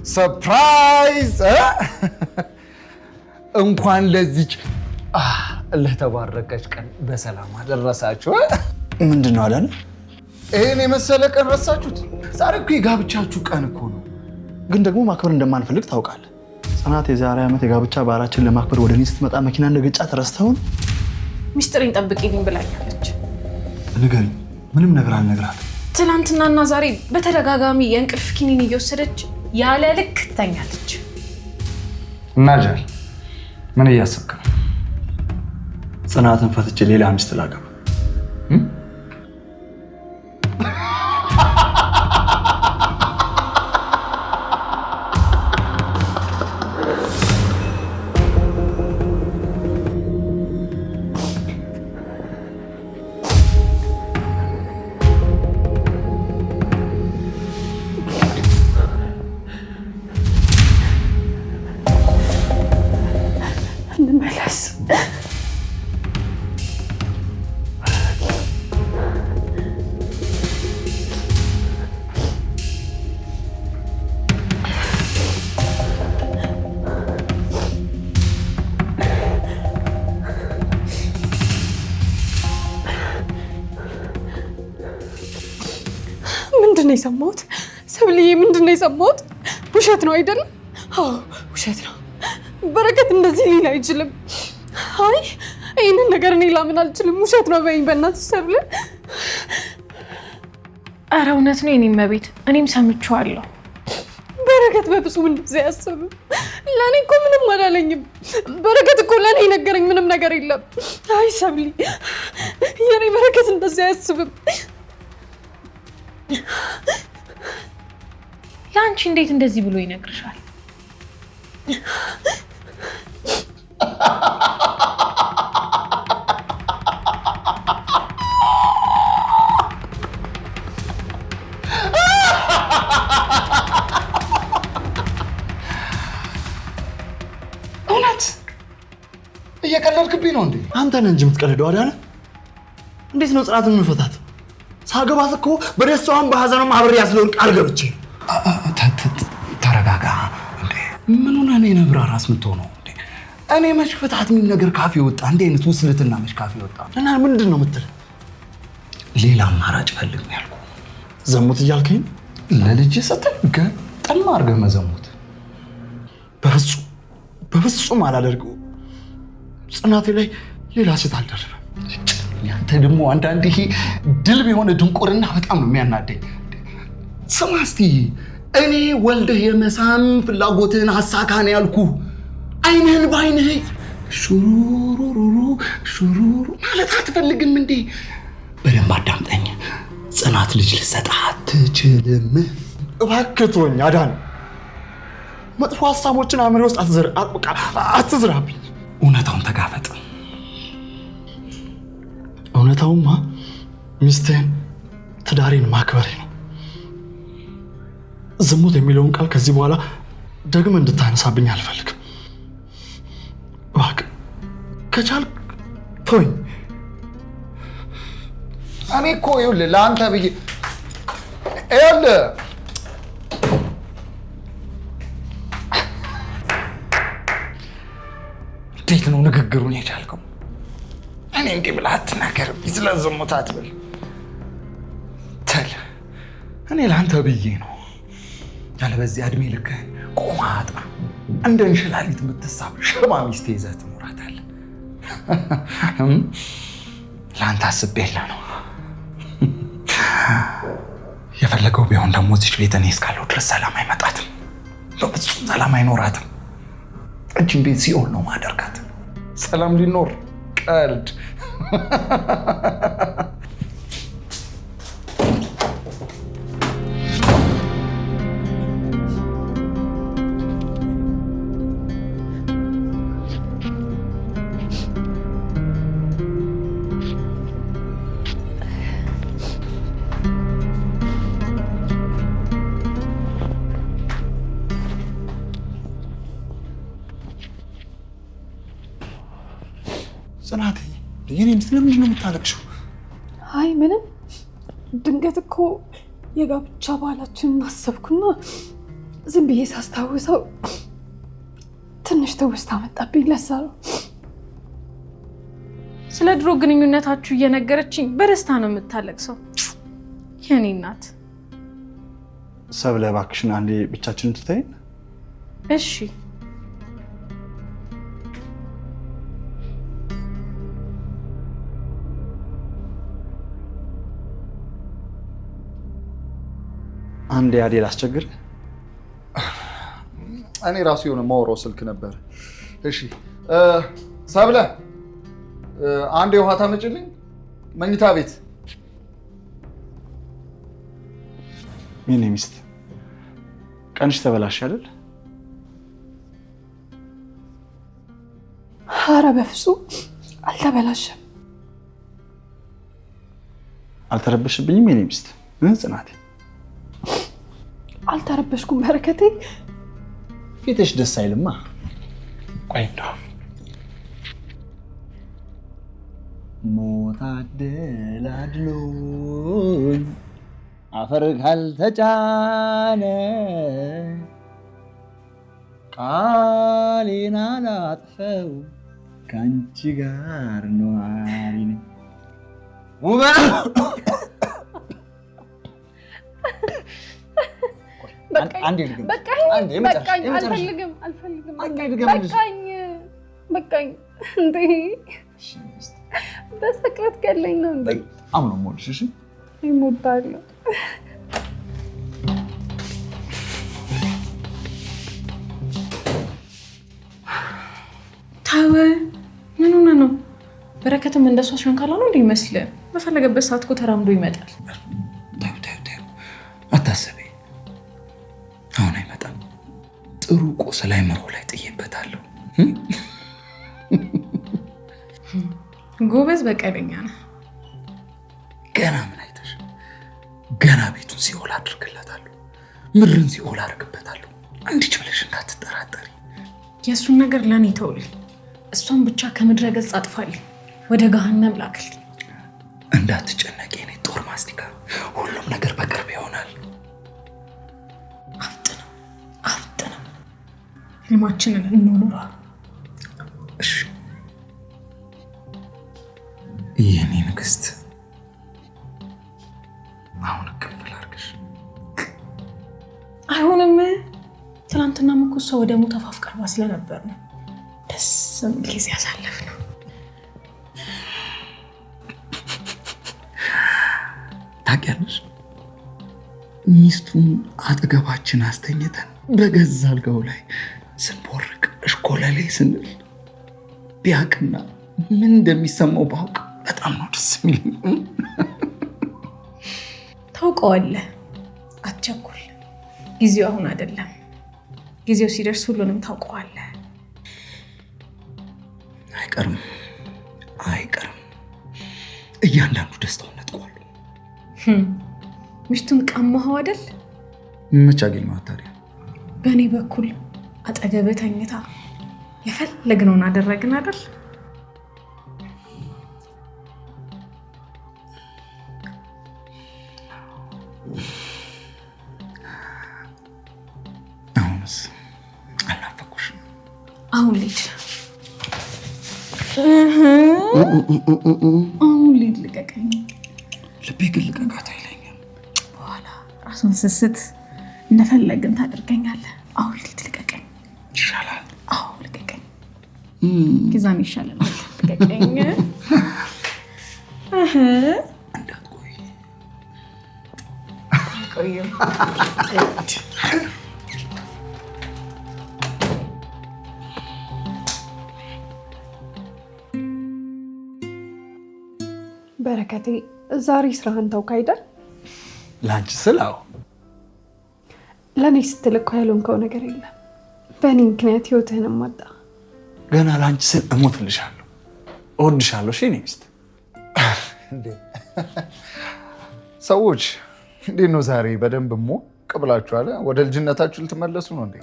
ሰርፕራይዝ እንኳን ለዚች ለተባረከች ቀን በሰላም አደረሳችሁ። ምንድነው አዳነ? ይሄን የመሰለ ቀን ረሳችሁት? ዛሬ እኮ የጋብቻችሁ ቀን እኮ ነው። ግን ደግሞ ማክበር እንደማንፈልግ ታውቃለህ። ጽናት የዛሬ ዓመት የጋብቻ በዓላችን ለማክበር ወደ እኔ ስትመጣ መኪና እንደገጫት ረስተውን ሚስጥሬን ጠብቂልኝ ብላኛለች። ንገሪኝ። ምንም ነገር አልነግራትም። ትናንትናና ዛሬ በተደጋጋሚ የእንቅልፍ ኪኒን እየወሰደች ያለ ልክ ትተኛለች። እናጃል ምን እያሰብክ ነው? ጽናትን ፈትቼ ሌላ ሚስት ላገባ። እንመለስ። ምንድነው የሰማሁት? ሰብልዬ ምንድነው የሰማሁት? ውሸት ነው አይደለም? አዎ ውሸት ነው። በረከት እንደዚህ ሊል አይችልም። አይ ይህንን ነገር እኔ ላምን አልችልም። ውሸት ነው በይኝ በእናትሽ ሰብለ። ኧረ እውነት ነው የኔ እመቤት፣ እኔም ሰምቼዋለሁ። በረከት በፍጹም እንደዚህ አያስብም። ለእኔ እኮ ምንም አላለኝም። በረከት እኮ ለእኔ የነገረኝ ምንም ነገር የለም። አይ ሰብሊ፣ የኔ በረከት እንደዚህ አያስብም። ለአንቺ እንዴት እንደዚህ ብሎ ይነግርሻል? እውነት እየቀለድክብኝ ነው እንዴ? አንተ ነህ እንጂ የምትቀልደው አዳነ። እንዴት ነው ጽናትን የምፈታት? ሳገባት እኮ በደስታዋም በሐዘኗም አብሬ ያስለውን ቃል ገብቼ። ተረጋጋ እንዴ። ምን ሆነህ ነው የነብራ ራስ የምትሆነው እንዴ? እኔ መች ፍታት የሚል ነገር ካፌ ወጣ? እንዴ አይነት ውስልትና መች ካፌ ወጣ? እና ምንድን ነው የምትል? ሌላ አማራጭ ፈልግ ነው ያልኩህ። ዘሙት እያልከኝ? ለልጅ ስትል ገጠም አድርገህ መዘሙት? በፍጹም አላደርገው። ጽናቴ ላይ ሌላ ሴት አልደረበም። ያንተ ደግሞ አንዳንድ ይሄ ድልብ የሆነ ድንቁርና በጣም ነው የሚያናደኝ። ስማ እስቲ እኔ ወልደህ የመሳም ፍላጎትህን አሳካ ነው ያልኩህ። አይንህን በአይንህ ሹሩሩሩ ማለት አትፈልግም እንዴ? በደንብ አዳምጠኝ። ጽናት ልጅ ልትሰጥህ አትችልም። እባክህ ተወኝ አዳነ። መጥፎ ሀሳቦችን አእምሮዬ ውስጥ አትዝራብኝ። እውነታውን ተጋፈጥ። እውነታውማ ሚስቴን ትዳሬን ማክበሬ ነው። ዝሙት የሚለውን ቃል ከዚህ በኋላ ደግመህ እንድታነሳብኝ አልፈልግም። እባክህ ከቻልክ ተወኝ። እኔ እኮ ይኸውልህ ለአንተ ብዬ ይኸውልህ እንዴት ነው ንግግሩን የቻልከው? እኔ እንዲህ ብለህ አትናገር፣ ስለ ዝሙት አትበል። ተል እኔ ለአንተ ብዬ ነው። ያለበዚያ እድሜ ልክህን ቆማጣ እንደ እንሽላሊት የምትሳብ ሽባ ሚስት ይዘህ ትኖራታለህ። ለአንተ አስቤልህ ነው። የፈለገው ቢሆን ደግሞ እዚች ቤት እኔ እስካለሁ ድረስ ሰላም አይመጣትም። በፍጹም ሰላም አይኖራትም። እችን ቤት ሲኦል ነው ማደርጋት። ሰላም ሊኖር ቀልድ። ጽናት የኔን ስለምንድን ነው የምታለቅሽው? አይ ምንም፣ ድንገት እኮ የጋብቻ ባህላችንን አሰብኩና ዝም ብዬ ሳስታውሰው ትንሽ ትውስታ መጣብኝ። ለዛ ነው ስለ ድሮ ግንኙነታችሁ እየነገረችኝ በደስታ ነው የምታለቅሰው። የኔ እናት ሰብለ እባክሽን አንዴ ብቻችንን ትተይን። እሺ አንዴ አዴል አስቸግር። እኔ ራሱ የሆነ ማውራው ስልክ ነበር። እሺ ሰብለ አንዴ ውሃ ታመጭልኝ መኝታ ቤት። የኔ ሚስት ቀንሽ ተበላሽ አይደል? ኧረ በፍጹም አልተበላሸም። አልተረበሽብኝም የኔ ሚስት ጽናቴ? አልተረበሽኩም በረከቴ። ፊትሽ ደስ አይልማ። ቆይ እንደው ሞት አደላድሎኝ አፈር ካልተጫነ ቃሌን አላጥፈው ከአንቺ ጋር ነዋሪ ነኝ። በቃኝ። እንዴ በሰቅለት ገለኝ ነው እንዴ? አሁን ነው ሞልሽ። እሺ ይሞታለሁ። ታወ ምን ሆነ ነው? በረከትም እንደሷ ሸንካላ ነው እንዴ ይመስል? በፈለገበት ሰዓት እኮ ተራምዶ ይመጣል። አታስቢ፣ አሁን አይመጣም። ጥሩ ቁስል አይምሮ ላይ ጥዬበታለሁ። ጎበዝ በቀለኛ ነህ። ገና ምን አይተሽ? ገና ቤቱን ሲኦል አድርግለታለሁ፣ ምድርን ሲኦል አድርግበታለሁ። እንዲች ብለሽ እንዳትጠራጠሪ። የእሱን ነገር ለእኔ ተውልኝ። እሷን ብቻ ከምድረ ገጽ አጥፋልኝ፣ ወደ ገሃነም ላክልኝ። እንዳትጨነቂ የኔ ጦር ማስቲካ፣ ሁሉም ነገር በቅርብ ይሆናል። አፍጥነው ህልማችንን እንኑራ። እሺ የኔ ንግስት፣ አሁን ክፍል አድርግሽ። አይሆንም። ትናንትናም እኮ እሷ ወደ ሞት አፋፍ ቀርባ ስለነበር ነው ደስ የሚል ጊዜ ያሳለፍነው። ታውቂያለሽ፣ ሚስቱን አጠገባችን አስተኝተን በገዛ አልጋው ላይ ስንቦርቅ እሽኮለሌ ስንል ቢያቅና ምን እንደሚሰማው ባውቅ በጣም ነው ደስ የሚል። ታውቀዋለህ፣ አትቸኩል። ጊዜው አሁን አይደለም። ጊዜው ሲደርስ ሁሉንም ታውቀዋለህ። አይቀርም። እያንዳንዱ ደስታውን ነጥቋል። ሚስቱን ቀማኸው አይደል? መች አገኘኋት ታዲያ? በእኔ በኩል አጠገብህ ተኝታ የፈለግነውን አደረግን አይደል? አሁንስ አልናፈኩሽም? አሁን ልጅ ልቀቀኝ። ልቤ ግን ልቀቃት አይለኝም። በኋላ ራሱን ስስት እንደፈለግን ታደርገኛለህ። አሁን ልጅ ልቀቀኝ። ይሻላል። አዎ ልቀቀኝ። ጊዛን ይሻላል። ልቀቀኝ። እንዳትቆይ። ቆይም በረከቴ ዛሬ ስራህን ተውክ አይደል? ላንቺ ስል አዎ። ለእኔ ስትል እኮ ያልሆንከው ነገር የለም። በእኔ ምክንያት ህይወትህንም አጣ። ገና ላንቺ ስል እሞትልሻለሁ፣ እወድሻለሁ። እሺ የኔ ሚስት። ሰዎች እንዴት ነው ዛሬ? በደንብ ሞቅ ብላችኋል። ወደ ልጅነታችሁ ልትመለሱ ነው እንዴ?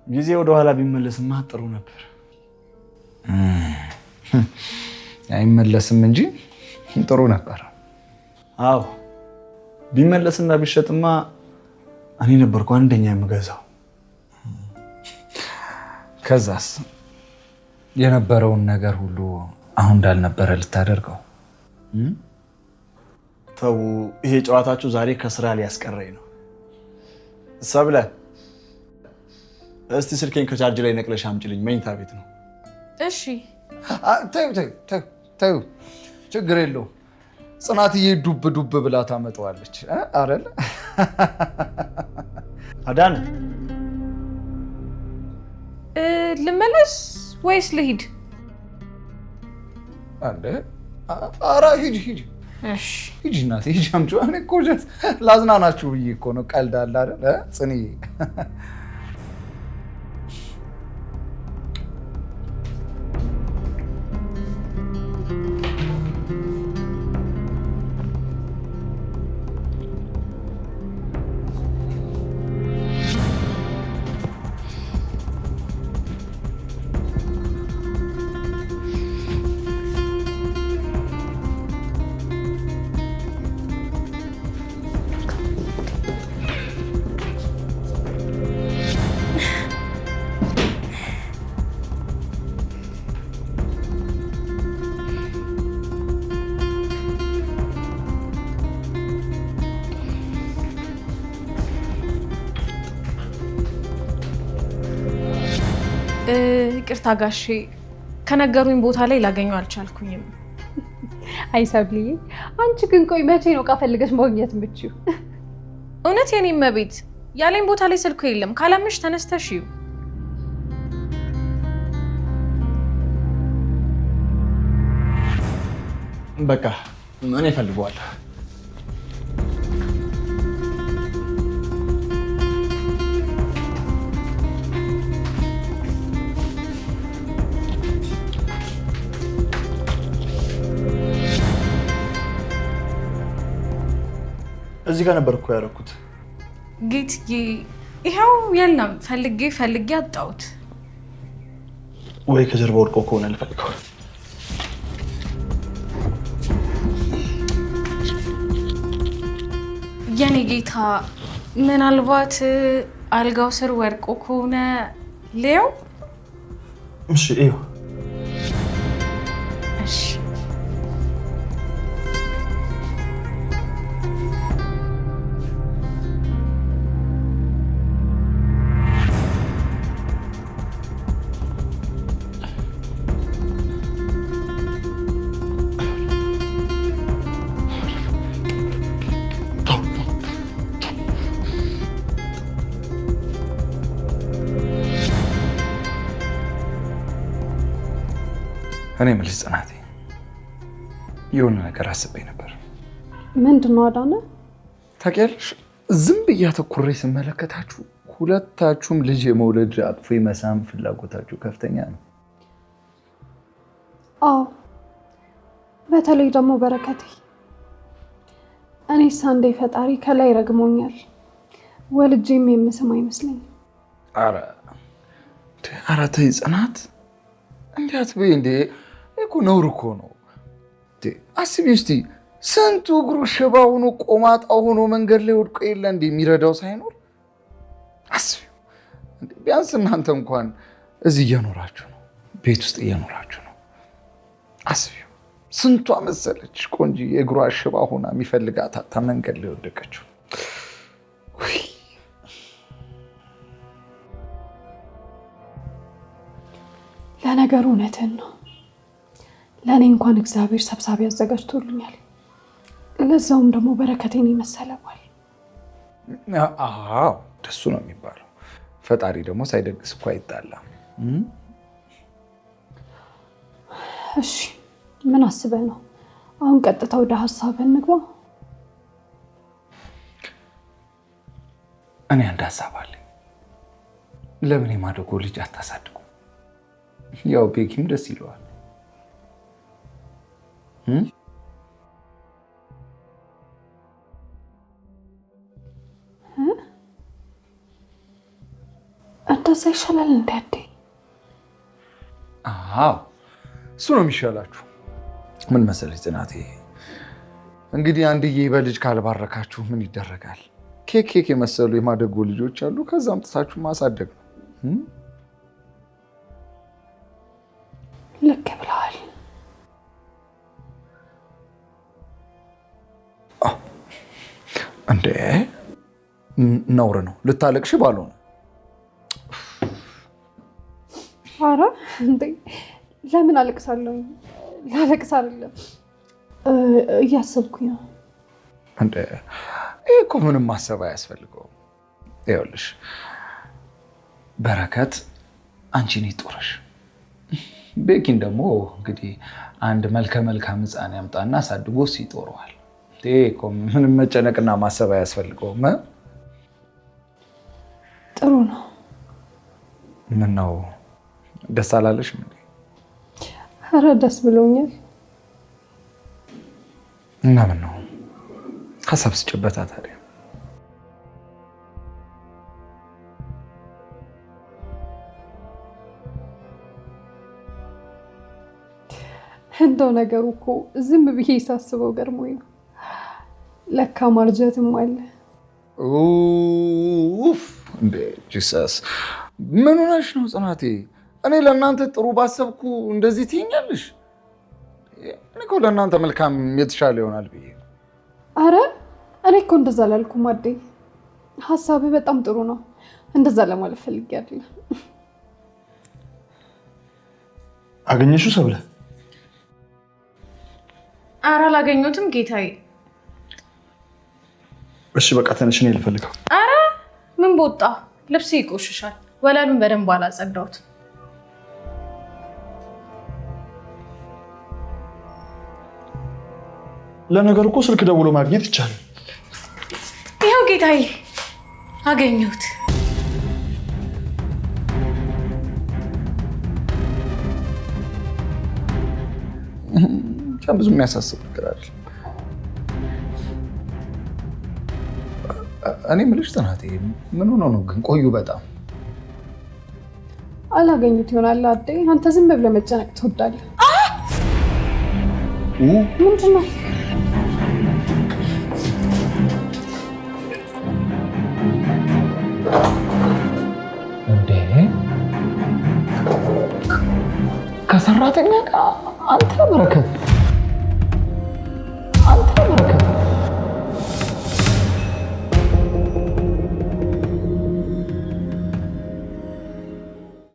ጊዜ ወደኋላ ቢመለስማ ጥሩ ነበር። አይመለስም እንጂ ጥሩ ነበር። አዎ ቢመለስና ቢሸጥማ እኔ ነበርኩ አንደኛ የምገዛው። ከዛስ የነበረውን ነገር ሁሉ አሁን እንዳልነበረ ልታደርገው? ተው፣ ይሄ ጨዋታችሁ ዛሬ ከስራ ሊያስቀረኝ ነው። ሰብለ፣ እስቲ ስልኬን ከቻርጅ ላይ ነቅለሽ አምጪልኝ፣ መኝታ ቤት ነው። እሺ። ተይው፣ ችግር የለውም። ጽናትዬ ዱብ ዱብ ብላ ታመጣዋለች አይደል? አዳነ፣ ልመለስ ወይስ ልሂድ? ኧረ ሂጂ። እሺ ሂጂ እናቴ፣ ሂጂ አምጪው። እኔ እኮ ላዝናናችሁ ብዬ እኮ ነው። ቀልድ አለ አይደል ጽንዬ? ይቅርታ ጋሼ፣ ከነገሩኝ ቦታ ላይ ላገኘው አልቻልኩኝም። አይ ሰብልዬ፣ አንቺ ግን ቆይ መቼ ነው ዕቃ ፈልገሽ ማግኘት የምትችይው? እውነት የኔ እመቤት፣ ያለኝ ቦታ ላይ ስልኩ የለም። ካላምሽ ተነስተሽ ይው። በቃ እኔ እፈልገዋለሁ። እዚህ ጋር ነበር እኮ ያደረኩት። ጌትዬ፣ ይኸው የለም። ፈልጌ አጣሁት። ወይ ከጀርባ ወድቆ ከሆነ ልፈልገው። የኔ ጌታ፣ ምናልባት አልጋው ስር ወድቆ ከሆነ ሌው። እሺ ይኸው። እሺ እኔ የምልሽ ጽናቴ፣ የሆነ ነገር አስቤ ነበር። ምንድን ነው አዳነ? ታውቂያለሽ፣ ዝም ብዬ አተኩሬ ስመለከታችሁ ሁለታችሁም ልጅ የመውለድ አቅፎ የመሳም ፍላጎታችሁ ከፍተኛ ነው። አዎ፣ በተለይ ደግሞ በረከቴ። እኔስ አንዴ ፈጣሪ ከላይ ረግሞኛል፣ ወልጄም የምስም አይመስለኝም። ኧረ ተይ ጽናት፣ እንዴት በይ እንዴ! እኮ ነውር እኮ ነው። አስቢ እስቲ፣ ስንቱ እግሩ ሽባ ሆኖ ቆማጣ ሆኖ መንገድ ላይ ወድቆ የለ እንዴ የሚረዳው ሳይኖር። አስቢ ቢያንስ እናንተ እንኳን እዚህ እየኖራችሁ ነው፣ ቤት ውስጥ እየኖራችሁ ነው። አስቢ ስንቷ መሰለች ቆንጂ የእግሯ ሽባ ሆና የሚፈልጋት አታ መንገድ ላይ ወደቀችው። ለነገሩ እውነትን ነው። ለእኔ እንኳን እግዚአብሔር ሰብሳቢ አዘጋጅቶልኛል። ለዛውም ደግሞ በረከቴን ይመሰለዋል። አዎ ደሱ ነው የሚባለው። ፈጣሪ ደግሞ ሳይደግስ እኮ አይጣላም። እሺ ምን አስበህ ነው? አሁን ቀጥታ ወደ ሀሳብ እንግባ። እኔ አንድ ሀሳብ አለኝ። ለምን የማደጎ ልጅ አታሳድጉ? ያው ቤኪም ደስ ይለዋል። እንደዛ ይሻላል እንዳዴ? አዎ እሱ ነው የሚሻላችሁ። ምን መሰለሽ ጽናቴ፣ እንግዲህ አንድዬ በልጅ ካልባረካችሁ ምን ይደረጋል? ኬክ የመሰሉ የማደጎ ልጆች አሉ። ከዛ አምጥታችሁ ማሳደግ ነው። ልክ ብለዋል። እንዴ ነውር ነው። ልታለቅሽ ባልሆነ። ኧረ እንዴ ለምን አለቅሳለሁ? ላለቅስ አይደለም እያሰብኩኝ ነው። እንዴ ይሄ እኮ ምንም ማሰብ አያስፈልገውም። ይኸውልሽ በረከት አንቺን ይጦርሽ፣ ቤኪን ደግሞ እንግዲህ አንድ መልከ መልካም ሕፃን ያምጣና አሳድጎ ይጦረዋል። ይሄ እኮ ምንም መጨነቅና ማሰብ አያስፈልገውም። ጥሩ ነው። ምን ነው ደስ አላለሽም? ኧረ ደስ ብሎኛል። እና ምን ነው ሀሳብ ስጭበታ ታዲያ። እንደው ነገሩ እኮ ዝም ብዬ ሳስበው ገርሞኝ ነው። ለካ ማርጀትም አለ። እንዴ ጂሰስ ምን ሆነሽ ነው ጽናቴ? እኔ ለእናንተ ጥሩ ባሰብኩ እንደዚህ ትይኛለሽ? እኔ እኮ ለእናንተ መልካም የተሻለ ይሆናል ብዬ። አረ እኔ እኮ እንደዛ ላልኩም አዴ። ሀሳብህ በጣም ጥሩ ነው። እንደዛ ለማለት ፈልጌ አይደለም። አገኘሽው ሰብለ? አረ አላገኘሁትም ጌታዬ። እሺ በቃ ተነሽ፣ እኔ ልፈልገው። አረ ምን ቦጣ፣ ልብስ ይቆሽሻል። ወለሉን በደንብ አላጸዳሁት። ለነገሩ እኮ ስልክ ደውሎ ማግኘት ይቻላል። ይኸው ጌታዬ አገኘሁት። ብዙ የሚያሳስብ ነገር አይደለም። እኔ የምልሽ ጽናቴ ምን ሆኖ ነው ግን? ቆዩ በጣም አላገኙት ይሆናል አዴ። አንተ ዝም ብለህ መጨነቅ ትወዳለህ። ምንድን ነው? እንዴ ከሰራተኛ ጋር አንተ በረከት